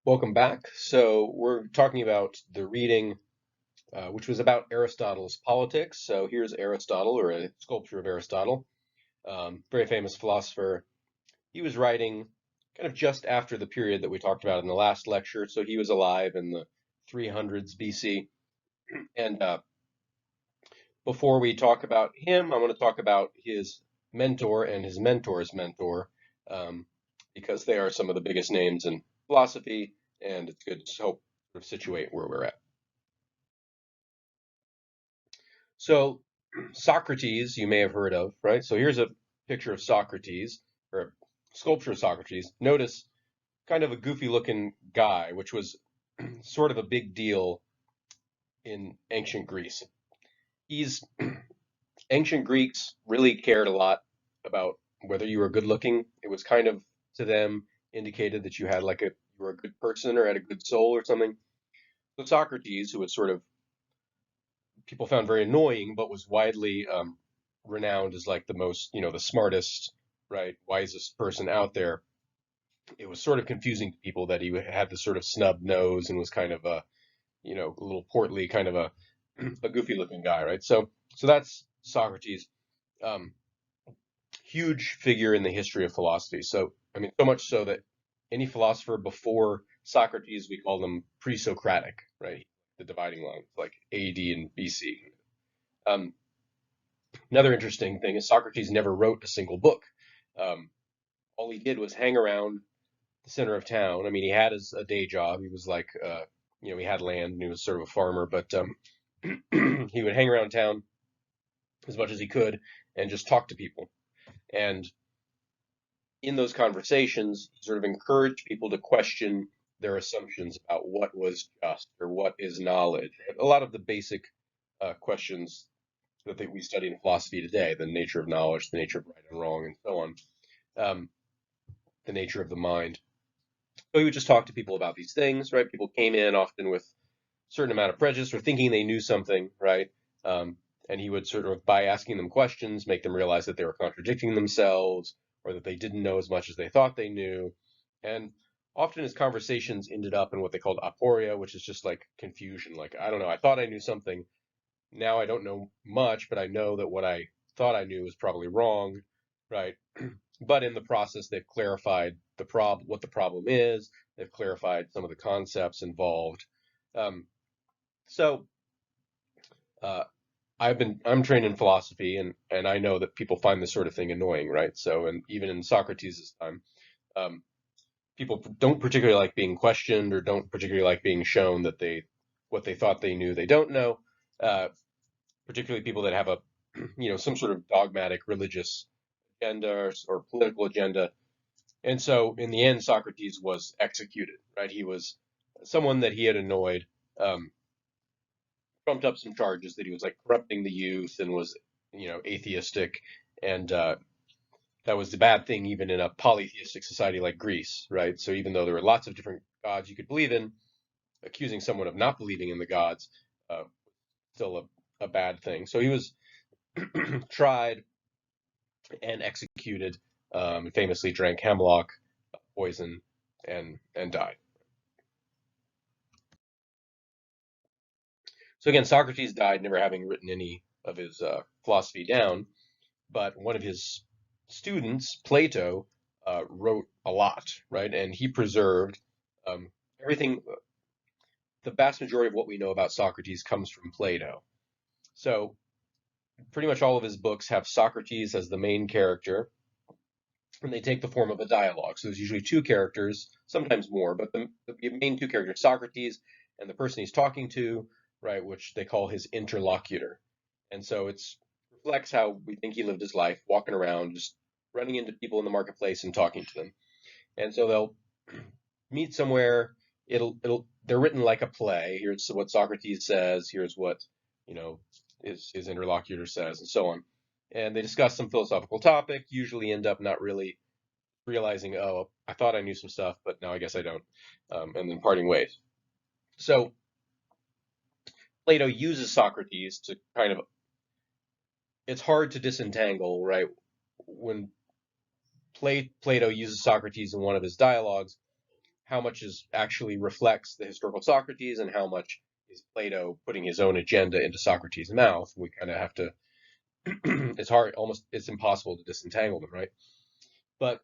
Welcome back. So we're talking about the reading, which was about Aristotle's Politics. So here's Aristotle, or a sculpture of Aristotle, very famous philosopher. He was writing kind of just after the period that we talked about in the last lecture. So he was alive in the 300s BC. And before we talk about him, I want to talk about his mentor and his mentor's mentor, um, because they are some of the biggest names in philosophy, and it's good to help sort of situate where we're at. So Socrates, you may have heard of, right? So here's a picture of Socrates, or a sculpture of Socrates. Notice kind of a goofy looking guy, which was sort of a big deal in ancient Greece. He's Ancient Greeks really cared a lot about whether you were good looking. It was kind of to them indicated that you had you were a good person or had a good soul or something. So Socrates, who was sort of people found very annoying, but was widely renowned as like the most, the smartest, right, wisest person out there. It was sort of confusing to people that he had this sort of snub nose and was kind of a little portly, kind of a goofy looking guy, right? So that's Socrates. Um, Huge figure in the history of philosophy. So, I mean, so much so that any philosopher before Socrates, we call them pre-Socratic, right? The dividing line, like AD and BC. Um, Another interesting thing is Socrates never wrote a single book. Um, all he did was hang around the center of town. I mean, he had a day job. He was he had land and he was sort of a farmer, but he would hang around town as much as he could and just talk to people. And in those conversations, he sort of encouraged people to question their assumptions about what was just or what is knowledge. A lot of the basic questions that we study in philosophy today, the nature of knowledge, the nature of right and wrong, and so on, um, the nature of the mind. So he would just talk to people about these things, right? People came in often with a certain amount of prejudice or thinking they knew something, right? Um, and he would sort of, by asking them questions, make them realize that they were contradicting themselves or that they didn't know as much as they thought they knew. And often his conversations ended up in what they called aporia, which is just like confusion. Like, I don't know, I thought I knew something. Now I don't know much, but I know that what I thought I knew was probably wrong, right? But in the process, they've clarified what the problem is. They've clarified some of the concepts involved. Um, so uh, I'm trained in philosophy, and I know that people find this sort of thing annoying, right? So, and even in Socrates' time, um, people don't particularly like being questioned or don't particularly like being shown that what they thought they knew they don't know. Uh, Particularly people that have some sort of dogmatic religious agenda or political agenda. And so in the end, Socrates was executed, right? He was someone that he had annoyed, um, trumped up some charges that he was like corrupting the youth and was, atheistic. And that was the bad thing even in a polytheistic society like Greece, right? So even though there were lots of different gods you could believe in, accusing someone of not believing in the gods, uh, still a bad thing. So he was tried and executed, famously drank hemlock poison and died. So again, Socrates died never having written any of his philosophy down, but one of his students, Plato, wrote a lot, right? And he preserved everything. The vast majority of what we know about Socrates comes from Plato. So pretty much all of his books have Socrates as the main character, and they take the form of a dialogue. So there's usually two characters, sometimes more, but the main two characters, Socrates and the person he's talking to, right, which they call his interlocutor. And so it's reflects how we think he lived his life, walking around, just running into people in the marketplace and talking to them. And so they'll meet somewhere. They're written like a play. Here's what Socrates says. Here's what, you know, his interlocutor says, and so on. And they discuss some philosophical topic, usually end up not really realizing, oh, I thought I knew some stuff, but now I guess I don't, and then parting ways. So Plato uses Socrates to kind of, it's hard to disentangle, right? When Plato uses Socrates in one of his dialogues, how much is actually reflects the historical Socrates and how much is Plato putting his own agenda into Socrates' mouth. We kind of have to, it's hard, almost, it's impossible to disentangle them, right? But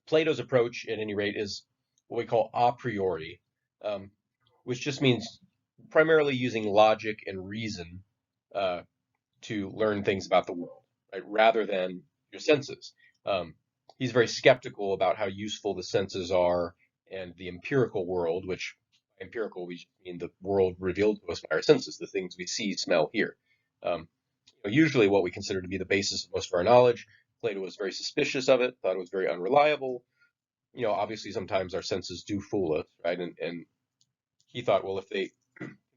Plato's approach, at any rate, is what we call a priori, um, which just means primarily using logic and reason uh, to learn things about the world, right, rather than your senses. Um, he's very skeptical about how useful the senses are and the empirical world, which empirical we mean the world revealed to us by our senses, the things we see, smell, hear. Um, usually what we consider to be the basis of most of our knowledge. Plato was very suspicious of it, thought it was very unreliable. Obviously sometimes our senses do fool us, right? And he thought, well, if they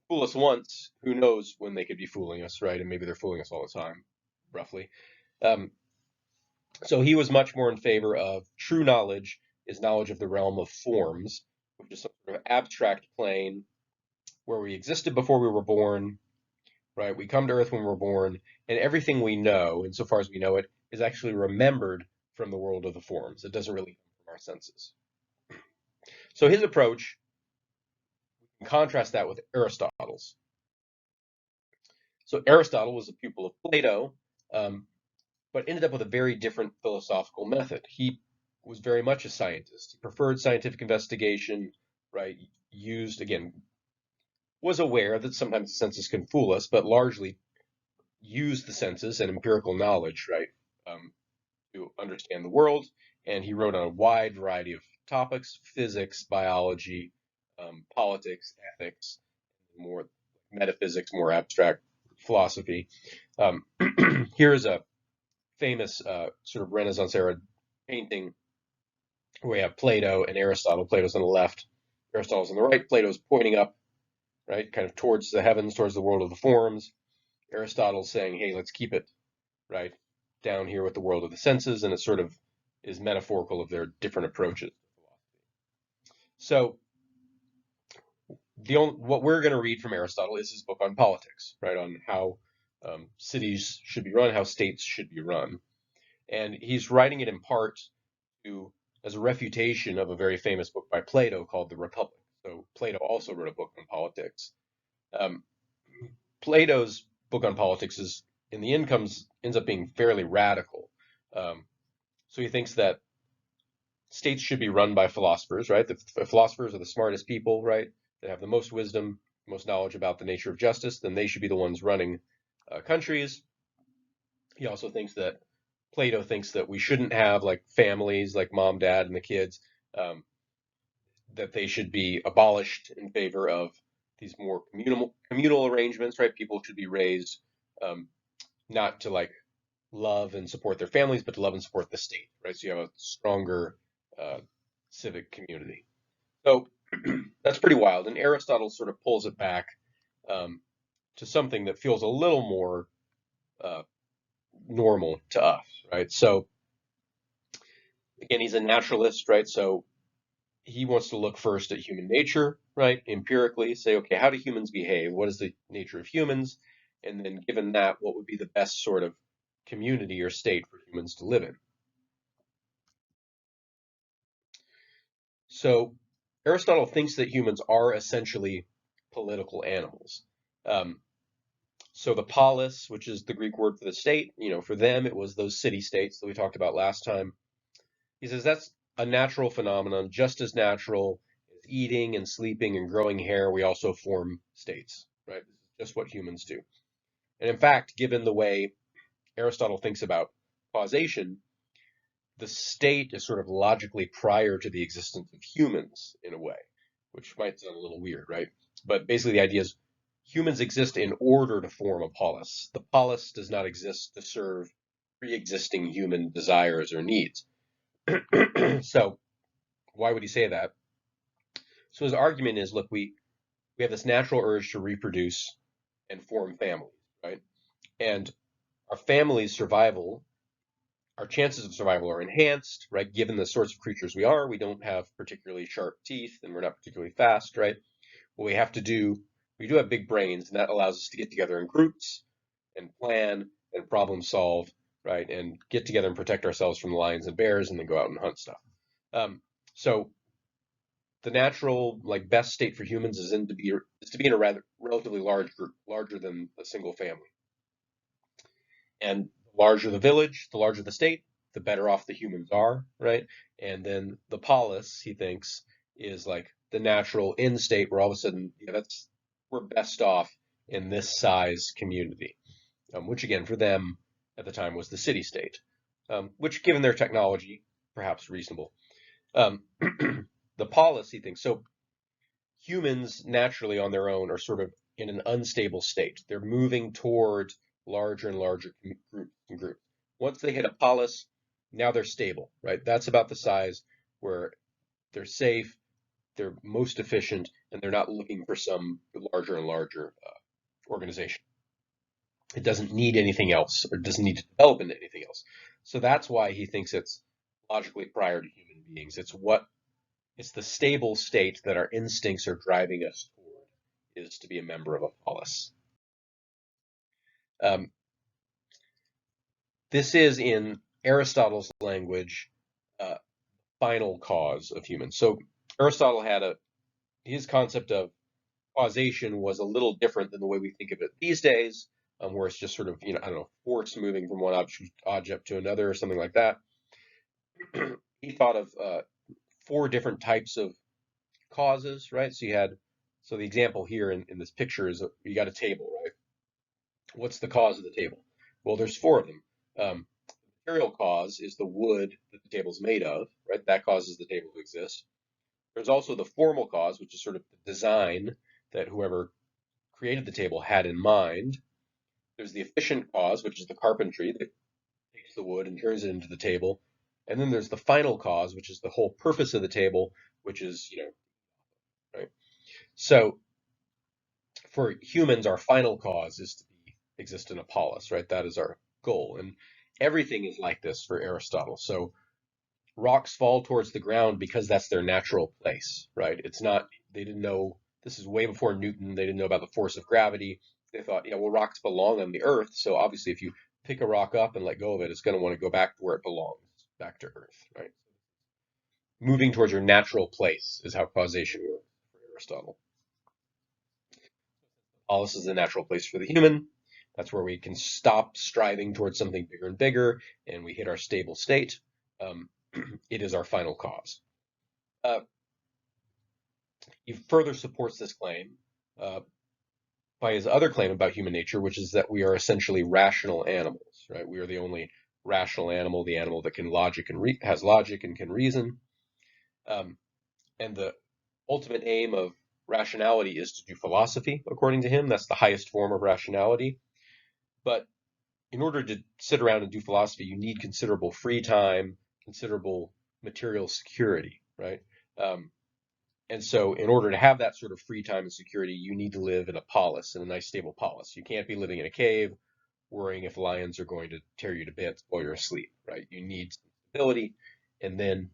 fool us once, who knows when they could be fooling us, right? And maybe they're fooling us all the time, roughly. Um, so he was much more in favor of true knowledge is knowledge of the realm of forms, which is some sort of abstract plane where we existed before we were born, right? We come to Earth when we're born, and everything we know, insofar as we know it, is actually remembered from the world of the forms. It doesn't really come from our senses. So his approach, contrast that with Aristotle's. So Aristotle was a pupil of Plato, um, but ended up with a very different philosophical method. He was very much a scientist. He preferred scientific investigation, right? Used, again, was aware that sometimes the senses can fool us, but largely used the senses and empirical knowledge, right, um, to understand the world. And he wrote on a wide variety of topics: physics, biology, politics, ethics, more metaphysics, more abstract philosophy. Um, here's a famous sort of Renaissance era painting where we have Plato and Aristotle. Plato's on the left, Aristotle's on the right. Plato's pointing up, right, kind of towards the heavens, towards the world of the forms. Aristotle's saying, hey, let's keep it, right, down here with the world of the senses, and it sort of is metaphorical of their different approaches. So what we're going to read from Aristotle is his book on politics, right, on how cities should be run, how states should be run. And he's writing it in part to as a refutation of a very famous book by Plato called The Republic. So Plato also wrote a book on politics. Um, Plato's book on politics is in the end ends up being fairly radical. Um, so he thinks that states should be run by philosophers, right? The philosophers are the smartest people, right? They have the most wisdom, most knowledge about the nature of justice. Then they should be the ones running countries. He also thinks that Plato thinks that we shouldn't have like families, like mom, dad, and the kids. That they should be abolished in favor of these more communal arrangements, right? People should be raised not to like love and support their families, but to love and support the state, right? So you have a stronger uh, civic community. So that's pretty wild. And Aristotle sort of pulls it back um, to something that feels a little more uh, normal to us, right? So again, he's a naturalist, right? So he wants to look first at human nature, right? Empirically, say, okay, how do humans behave? What is the nature of humans? And then, given that, what would be the best sort of community or state for humans to live in? So, Aristotle thinks that humans are essentially political animals. Um, so, the polis, which is the Greek word for the state, for them, it was those city states that we talked about last time. He says that's a natural phenomenon, just as natural as eating and sleeping and growing hair. We also form states, right? This is just what humans do. And in fact, given the way Aristotle thinks about causation, the state is sort of logically prior to the existence of humans in a way, which might sound a little weird, right? But basically, the idea is humans exist in order to form a polis. The polis does not exist to serve pre existing human desires or needs. So, why would he say that? So his argument is, look, we have this natural urge to reproduce and form families, right? And our family's survival, our chances of survival are enhanced, right? Given the sorts of creatures we are, we don't have particularly sharp teeth and we're not particularly fast, right? What we have to do, we do have big brains, and that allows us to get together in groups and plan and problem solve, right? And get together and protect ourselves from lions and bears and then go out and hunt stuff. Um, so the natural like best state for humans is to be in a rather relatively large group, larger than a single family. And the larger the village, the larger the state, the better off the humans are, right? And then the polis, he thinks, is like the natural end state where all of a sudden, yeah, that's we're best off in this size community, which again for them at the time was the city state, which given their technology, perhaps reasonable. Um, the polis, he thinks, so humans naturally on their own are sort of in an unstable state. They're moving toward larger and larger groups. Once they hit a polis, now they're stable, right? That's about the size where they're safe, they're most efficient, and they're not looking for some larger and larger organization. It doesn't need anything else or doesn't need to develop into anything else. So that's why he thinks it's logically prior to human beings. It's the stable state that our instincts are driving us toward is to be a member of a polis. Um, this is in Aristotle's language, uh, final cause of humans. So Aristotle had his concept of causation was a little different than the way we think of it these days, where it's just sort of, I don't know, force moving from one object to another or something like that. He thought of four different types of causes, right? So the example here in this picture is you got a table, right? What's the cause of the table? Well, there's four of them. Um, material cause is the wood that the table's made of, right? That causes the table to exist. There's also the formal cause, which is sort of the design that whoever created the table had in mind. There's the efficient cause, which is the carpentry that takes the wood and turns it into the table. And then there's the final cause, which is the whole purpose of the table, which is, right? So for humans, our final cause is to exist in a polis, right? That is our goal. And everything is like this for Aristotle. So rocks fall towards the ground because that's their natural place, right? It's not, they didn't know, this is way before Newton. They didn't know about the force of gravity. They thought, yeah, well, rocks belong on the earth. So obviously, if you pick a rock up and let go of it, it's going to want to go back to where it belongs, back to earth, right? Moving towards your natural place is how causation works for Aristotle. Polis is the natural place for the human. That's where we can stop striving towards something bigger and bigger, and we hit our stable state. Um, it is our final cause. Uh, he further supports this claim uh, by his other claim about human nature, which is that we are essentially rational animals. Right? We are the only rational animal, the animal that can logic and has logic and can reason. Um, and the ultimate aim of rationality is to do philosophy, according to him. That's the highest form of rationality. But in order to sit around and do philosophy, you need considerable free time, considerable material security, right? Um, and so, in order to have that sort of free time and security, you need to live in a polis, in a nice stable polis. You can't be living in a cave, worrying if lions are going to tear you to bits while you're asleep, right? You need stability, and then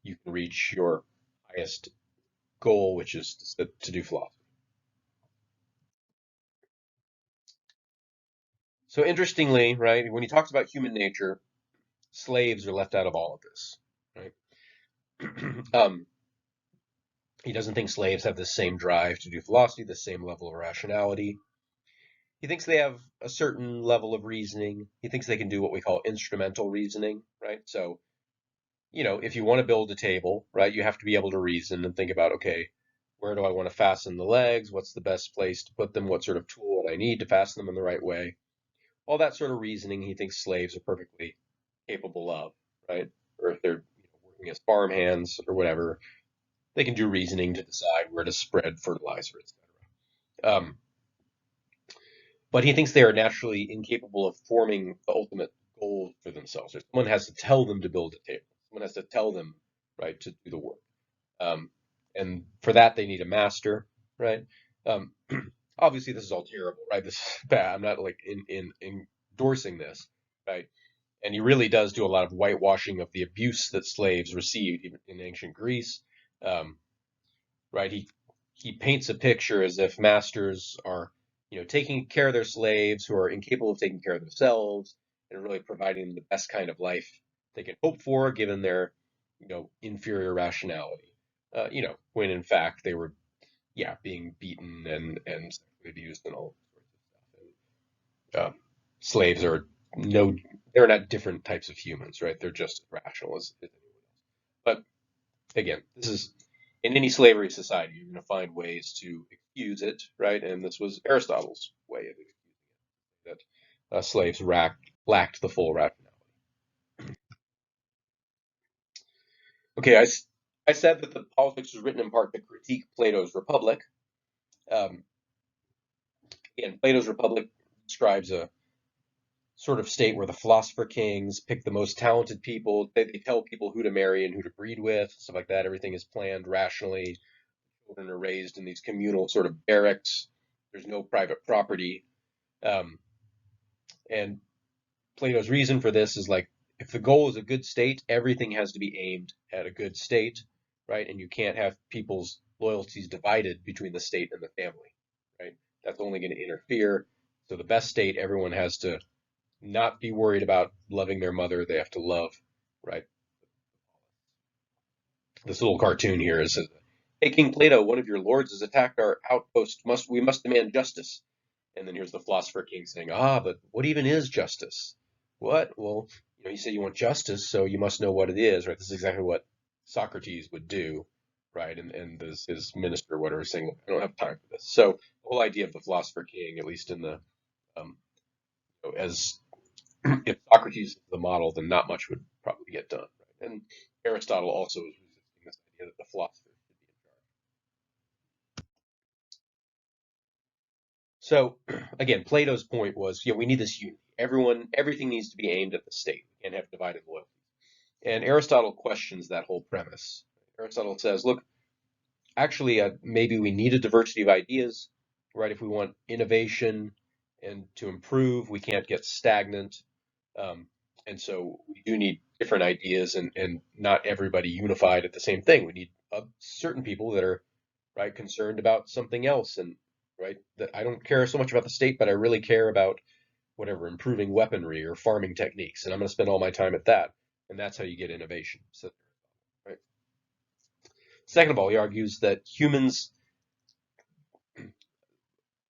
you can reach your highest goal, which is to do philosophy. So, interestingly, right, when he talks about human nature, slaves are left out of all of this, right? um, he doesn't think slaves have the same drive to do philosophy, the same level of rationality. He thinks they have a certain level of reasoning. He thinks they can do what we call instrumental reasoning, right? So, if you want to build a table, right, you have to be able to reason and think about, okay, where do I want to fasten the legs? What's the best place to put them? What sort of tool would I need to fasten them in the right way? All that sort of reasoning he thinks slaves are perfectly capable of, right? Or if they're working as farm hands or whatever, they can do reasoning to decide where to spread fertilizer, etc. But he thinks they are naturally incapable of forming the ultimate goal for themselves. Or someone has to tell them to build a table. Someone has to tell them, right, to do the work. Um, and for that, they need a master, right? Um, obviously, this is all terrible, right? This is bad. I'm not like in endorsing this, right? And he really does do a lot of whitewashing of the abuse that slaves received even in ancient Greece. Um, right? He paints a picture as if masters are, taking care of their slaves who are incapable of taking care of themselves and really providing them the best kind of life they can hope for given their, inferior rationality, when in fact they were, yeah, being beaten and sexually abused and all sorts of stuff. And, slaves are no, they're not different types of humans, right? They're just as rational as anyone else. But again, this is in any slavery society, you're going to find ways to excuse it, right? And this was Aristotle's way of excusing it, that slaves lacked the full rationality. Okay, I said that the politics was written in part to critique Plato's Republic. Um, Again, Plato's Republic describes a sort of state where the philosopher kings pick the most talented people. They tell people who to marry and who to breed with, stuff like that. Everything is planned rationally. Children are raised in these communal sort of barracks. There's no private property. Um, and Plato's reason for this is like, if the goal is a good state, everything has to be aimed at a good state, right? And you can't have people's loyalties divided between the state and the family, right? That's only going to interfere. So the best state, everyone has to not be worried about loving their mother. They have to love, right? This little cartoon here is, "Hey King Plato, one of your lords has attacked our outpost. We must demand justice." And then here's the philosopher king saying, "Ah, but what even is justice?" What? Well, you say you want justice, so you must know what it is, right? This is exactly what Socrates would do, right? And his minister, or whatever, is saying, "Look, I don't have time for this." So the whole idea of the philosopher king, at least in the um, as if Socrates is the model, then not much would probably get done. Right? And Aristotle also is resisting this idea that the philosopher should be in charge. So again, Plato's point was, we need this unity. Everything needs to be aimed at the state. We can't have divided loyalty. And Aristotle questions that whole premise. Aristotle says, look, actually, maybe we need a diversity of ideas, right? If we want innovation and to improve, we can't get stagnant. Um, and so we do need different ideas and not everybody unified at the same thing. We need certain people that are right concerned about something else and right that I don't care so much about the state, but I really care about whatever improving weaponry or farming techniques, and I'm going to spend all my time at that. And that's how you get innovation. So, right. Second of all, he argues that humans,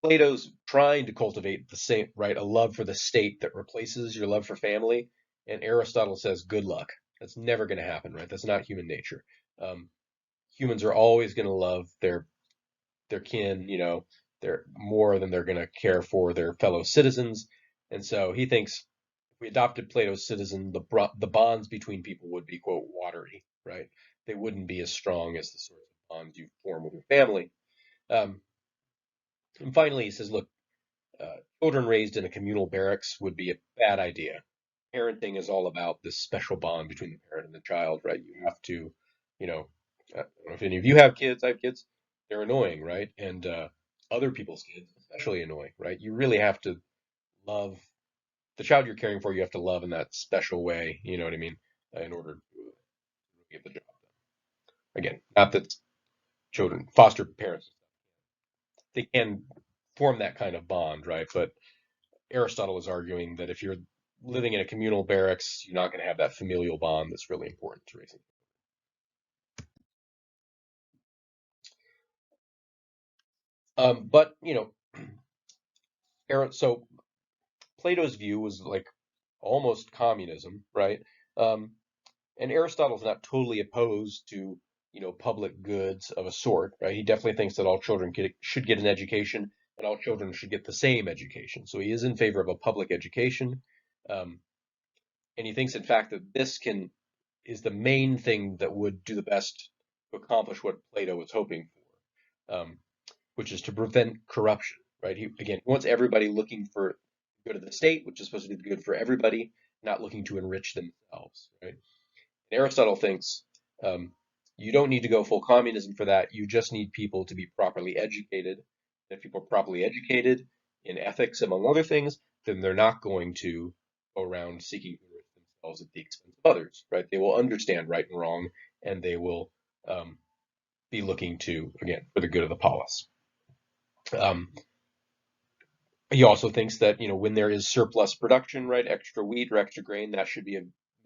Plato's trying to cultivate the same, right, a love for the state that replaces your love for family. And Aristotle says, good luck. That's never going to happen, right? That's not human nature. Um, Humans are always going to love their kin, they're more than they're going to care for their fellow citizens. And so he thinks if we adopted Plato's citizen, the bonds between people would be, quote, watery, right? They wouldn't be as strong as the sort of bonds you form with your family. Um, and finally, he says, look, children raised in a communal barracks would be a bad idea. Parenting is all about this special bond between the parent and the child, right? You have to, you know, I don't know if any of you have kids. I have kids. They're annoying, right? And other people's kids, especially annoying, right? You really have to love the child you're caring for. You have to love in that special way. You know what I mean? In order to get the job done. Again, not that children, foster parents, they can form that kind of bond, right? But Aristotle is arguing that if you're living in a communal barracks, you're not going to have that familial bond that's really important to raising. But so Plato's view was like almost communism, right? Um, and Aristotle's not totally opposed to public goods of a sort, right? He definitely thinks that all children should get an education and all children should get the same education. So he is in favor of a public education, um, and he thinks, in fact, that this can is the main thing that would do the best to accomplish what Plato was hoping for, which is to prevent corruption, right? He wants everybody looking for the good of the state, which is supposed to be good for everybody, not looking to enrich themselves, right? And Aristotle thinks um, you don't need to go full communism for that. You just need people to be properly educated. If people are properly educated in ethics, among other things, then they're not going to go around seeking to enrich themselves at the expense of others, right? They will understand right and wrong, and they will um, be looking to, again, for the good of the polis. Um, he also thinks that, when there is surplus production, right, extra wheat or extra grain, that should be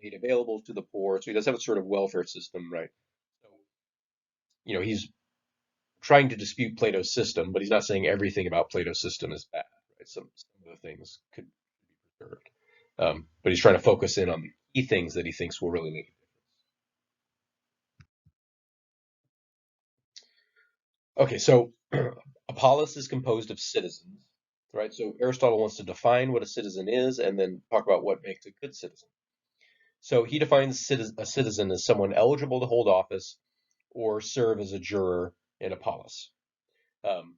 made available to the poor. So he does have a sort of welfare system, right? So he's trying to dispute Plato's system, but he's not saying everything about Plato's system is bad. Right? Some of the things could be preserved, but he's trying to focus in on the key things that he thinks will really make it. Okay, so a polis is composed of citizens, right? So Aristotle wants to define what a citizen is and then talk about what makes a good citizen. So he defines a citizen as someone eligible to hold office or serve as a juror in a polis. Um,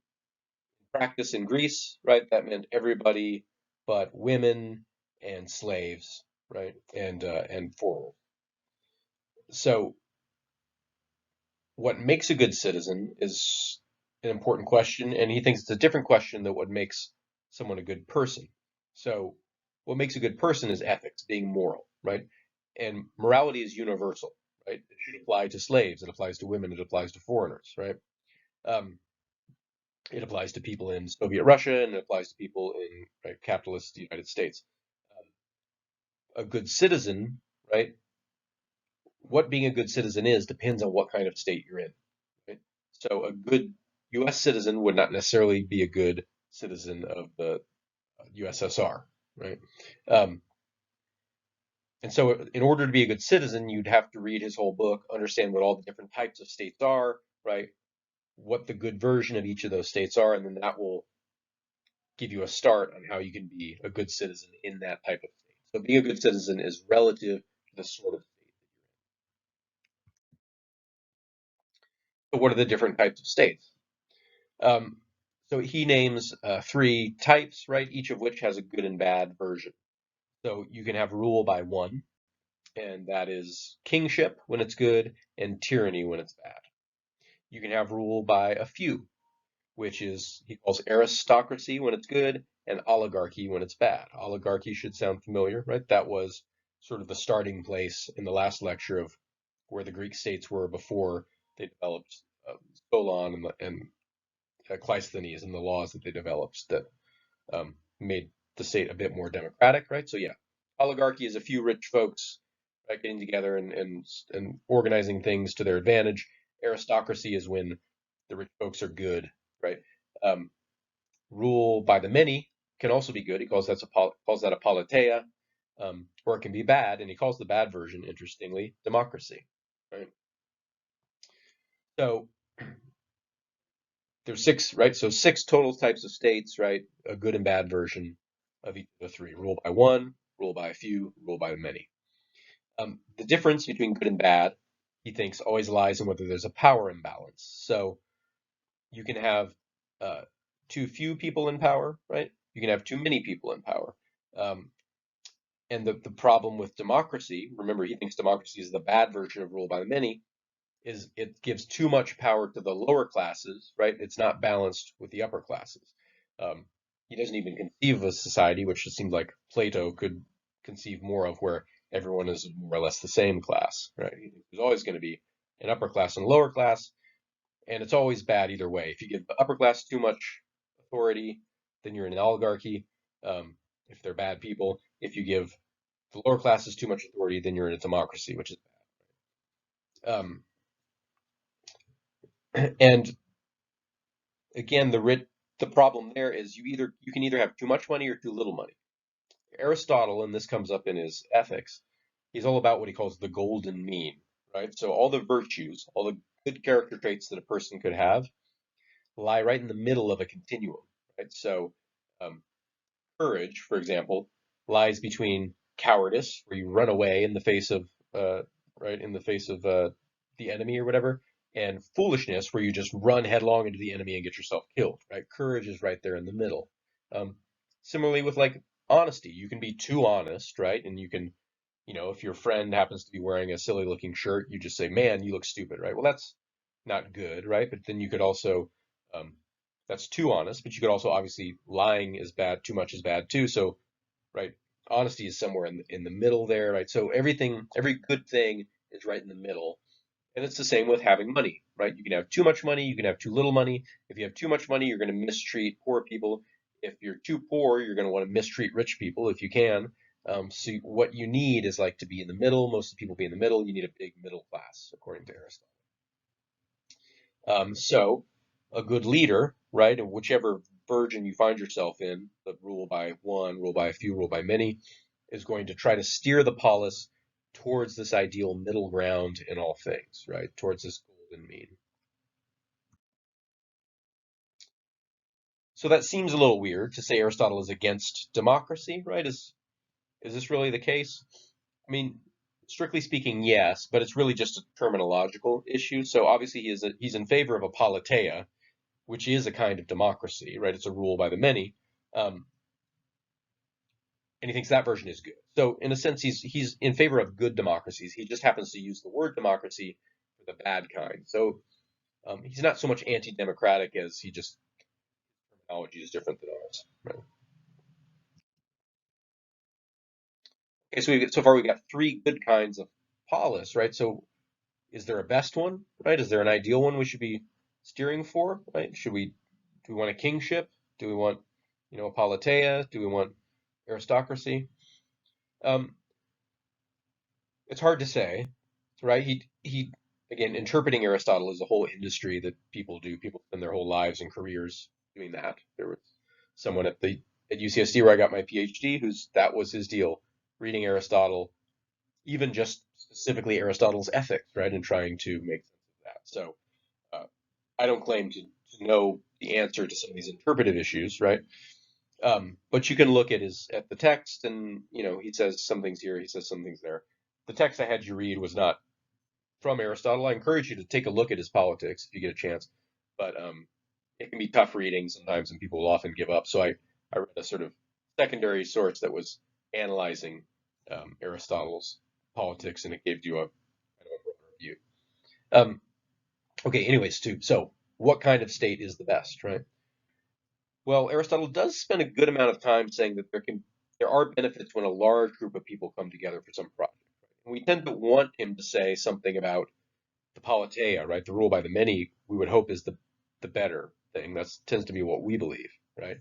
Practice in Greece, right? That meant everybody but women and slaves, right? And foreigners. So what makes a good citizen is an important question, and he thinks it's a different question than what makes someone a good person. So what makes a good person is ethics, being moral, right? And morality is universal, right? It should apply to slaves, it applies to women, it applies to foreigners, right? Um, it applies to people in Soviet Russia, and it applies to people in right, capitalist United States. A good citizen, right? What being a good citizen is depends on what kind of state you're in. Right? So a good U.S. citizen would not necessarily be a good citizen of the USSR, right? Um, and so, in order to be a good citizen, you'd have to read his whole book, understand what all the different types of states are, right? What the good version of each of those states are, and then that will give you a start on how you can be a good citizen in that type of state. So, being a good citizen is relative to the sort of state. So, what are the different types of states? Um, so he names three types, right? Each of which has a good and bad version. So you can have rule by one, and that is kingship when it's good and tyranny when it's bad. You can have rule by a few, which is he calls aristocracy when it's good and oligarchy when it's bad. Oligarchy should sound familiar, right? That was sort of the starting place in the last lecture of where the Greek states were before they developed Solon and Cleisthenes and the laws that they developed that made the state a bit more democratic, right? So yeah, oligarchy is a few rich folks right, getting together and organizing things to their advantage. Aristocracy is when the rich folks are good, right? Um, Rule by the many can also be good. He calls that a politeia, or it can be bad, and he calls the bad version, interestingly, democracy, right? So there's six, right? So six total types of states, right? A good and bad version of each of the three. Rule by one, rule by a few, rule by many. The difference between good and bad, he thinks, always lies in whether there's a power imbalance. So you can have uh, too few people in power, right? You can have too many people in power. Um, and the problem with democracy, remember, he thinks democracy is the bad version of rule by the many, is it gives too much power to the lower classes, right? It's not balanced with the upper classes. Um, he doesn't even conceive of a society, which it seems like Plato could conceive more of, where everyone is more or less the same class, right? There's always going to be an upper class and lower class, and it's always bad either way. If you give the upper class too much authority, then you're in an oligarchy. If they're bad people, if you give the lower classes too much authority, then you're in a democracy, which is bad. And again, the problem there is you can either have too much money or too little money. Aristotle, and this comes up in his Ethics, he's all about what he calls the golden mean, right? So all the virtues, all the good character traits that a person could have lie right in the middle of a continuum, right? So um, courage, for example, lies between cowardice, where you run away in the face of uh, right in the face of the enemy or whatever, and foolishness, where you just run headlong into the enemy and get yourself killed. Right? Courage is right there in the middle. Um, Similarly with like honesty, you can be too honest, right? And you can, if your friend happens to be wearing a silly looking shirt, you just say, "Man, you look stupid," right? Well, that's not good, right? But then you could also um, that's too honest, but you could also obviously lying is bad, too much is bad too. So right? Honesty is somewhere in the middle there, right? So every good thing is right in the middle. And it's the same with having money, right? You can have too much money, you can have too little money. If you have too much money, you're going to mistreat poor people. If you're too poor, you're going to want to mistreat rich people if you can. So what you need is like to be in the middle. Most of the people be in the middle. You need a big middle class, according to Aristotle. So a good leader, right, and whichever version you find yourself in, the rule by one, rule by a few, rule by many, is going to try to steer the polis towards this ideal middle ground in all things, right, towards this golden mean. So that seems a little weird to say Aristotle is against democracy, right? Is this really the case? I mean, strictly speaking, yes, but it's really just a terminological issue. So obviously he's in favor of a politeia, which is a kind of democracy, right? It's a rule by the many, um, and he thinks that version is good. So in a sense, he's in favor of good democracies. He just happens to use the word democracy for the bad kind. So he's not so much anti-democratic as he just terminology is different than ours. Right? Okay, so far we've got three good kinds of polis, right? So is there a best one, right? Is there an ideal one we should be steering for, right? Do we want a kingship? Do we want, a politeia? Do we want aristocracy? Um, it's hard to say, right? He again interpreting Aristotle is a whole industry that people do. People spend their whole lives and careers doing that. There was someone at UCSD where I got my PhD who's that was his deal, reading Aristotle, even just specifically Aristotle's ethics, right, and trying to make sense of that. So uh, I don't claim to know the answer to some of these interpretive issues, right? But you can look at the text, and he says some things here, he says some things there. The text I had you read was not from Aristotle. I encourage you to take a look at his politics if you get a chance, but it can be tough reading sometimes, and people will often give up. So I read a sort of secondary source that was analyzing Aristotle's politics, and it gave you a kind of a broader view. Um, okay, anyways, too. So, what kind of state is the best, right? Well, Aristotle does spend a good amount of time saying that there are benefits when a large group of people come together for some project. And we tend to want him to say something about the politeia, right? The rule by the many, we would hope is the better thing. That tends to be what we believe, right?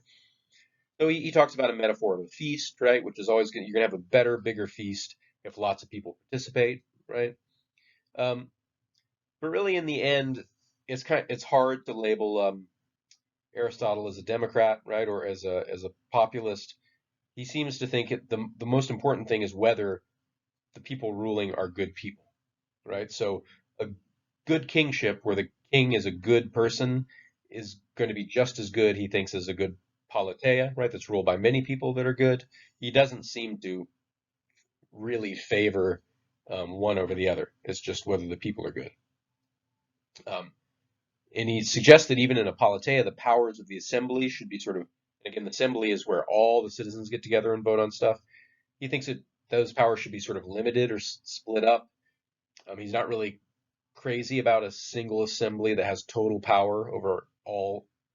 So he talks about a metaphor of a feast, right? Which is always you're gonna have a better, bigger feast if lots of people participate, right? Um, but really, in the end, it's hard to label Aristotle as a Democrat, right, or as a populist. He seems to think the most important thing is whether the people ruling are good people, right? So a good kingship where the king is a good person is going to be just as good, he thinks, as a good politeia, right? That's ruled by many people that are good. He doesn't seem to really favor one over the other. It's just whether the people are good. Um, and he suggests that even in a politeia, the powers of the assembly should be sort of, again, the assembly is where all the citizens get together and vote on stuff. He thinks that those powers should be sort of limited or split up. He's not really crazy about a single assembly that has total power over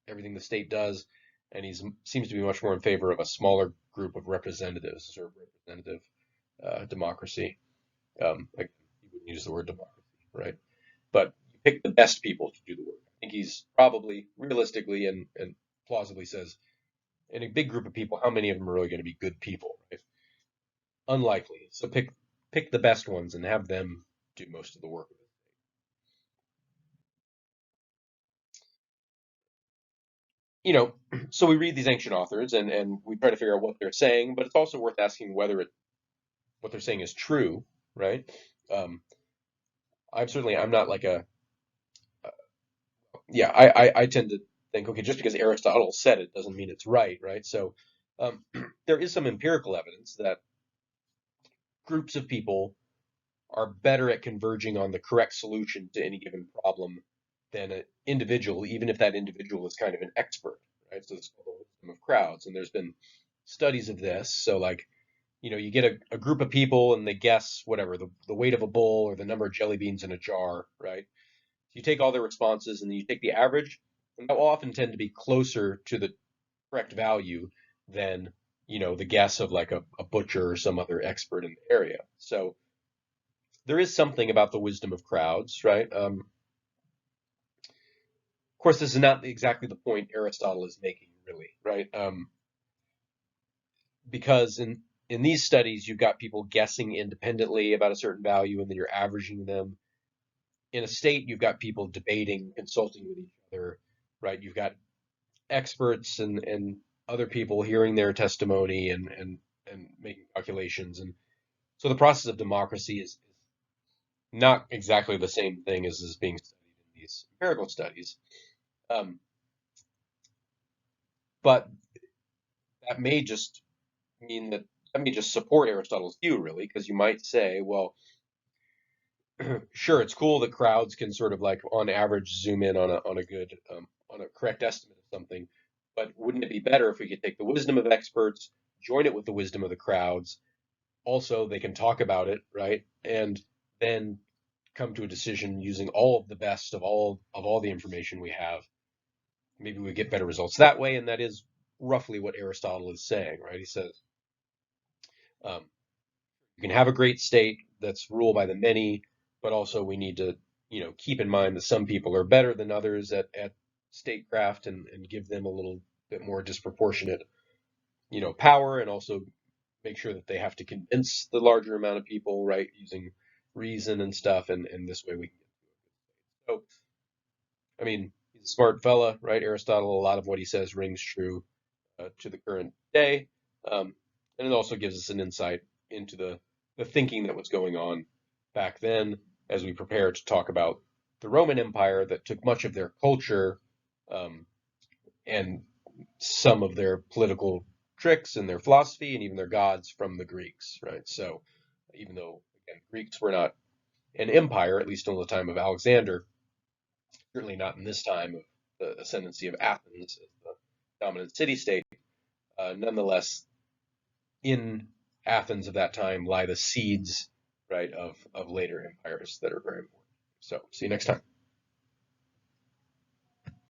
everything the state does, and he seems to be much more in favor of a smaller group of representatives, sort of representative democracy. Like, he wouldn't use the word democracy, right? But you pick the best people to do the work. I think he's probably realistically and plausibly says, in a big group of people, how many of them are really going to be good people, right? Unlikely. So pick the best ones and have them do most of the work. you know, so we read these ancient authors and we try to figure out what they're saying, but it's also worth asking whether what they're saying is true, right? Um, I'm not like yeah, I tend to think, okay, just because Aristotle said it doesn't mean it's right? So there is some empirical evidence that groups of people are better at converging on the correct solution to any given problem than an individual, even if that individual is kind of an expert, right? So it's called the wisdom of crowds, and there's been studies of this. So like, you get a group of people and they guess whatever the weight of a bull or the number of jelly beans in a jar, right? You take all their responses and then you take the average, and that will often tend to be closer to the correct value than the guess of like a butcher or some other expert in the area. So there is something about the wisdom of crowds, right? Of course, this is not exactly the point Aristotle is making, really, right? Because in these studies, you've got people guessing independently about a certain value, and then you're averaging them. in a state, you've got people debating, consulting with each other, right? You've got experts and other people hearing their testimony and making calculations. And so the process of democracy is not exactly the same thing as is being studied in these empirical studies. Um, but that may just mean that may just support Aristotle's view, really, because you might say, well, sure, it's cool that crowds can sort of like on average zoom in on a good on a correct estimate of something, but wouldn't it be better if we could take the wisdom of experts, join it with the wisdom of the crowds? Also, they can talk about it, right? And then come to a decision using all of the best of all the information we have. Maybe we get better results that way, and that is roughly what Aristotle is saying, right? He says um, you can have a great state that's ruled by the many, but also we need to, keep in mind that some people are better than others at statecraft and give them a little bit more disproportionate, power, and also make sure that they have to convince the larger amount of people, right, using reason and stuff, and this way we can. So, I mean, he's a smart fella, right? Aristotle, a lot of what he says rings true to the current day. And it also gives us an insight into the thinking that was going on back then as we prepare to talk about the Roman Empire that took much of their culture um, and some of their political tricks and their philosophy and even their gods from the Greeks, right? So even though, again, Greeks were not an empire, at least until the time of Alexander, certainly not in this time of the ascendancy of Athens as the dominant city state, nonetheless, in Athens of that time lie the seeds, right, of later empires that are very important. So, see you next time.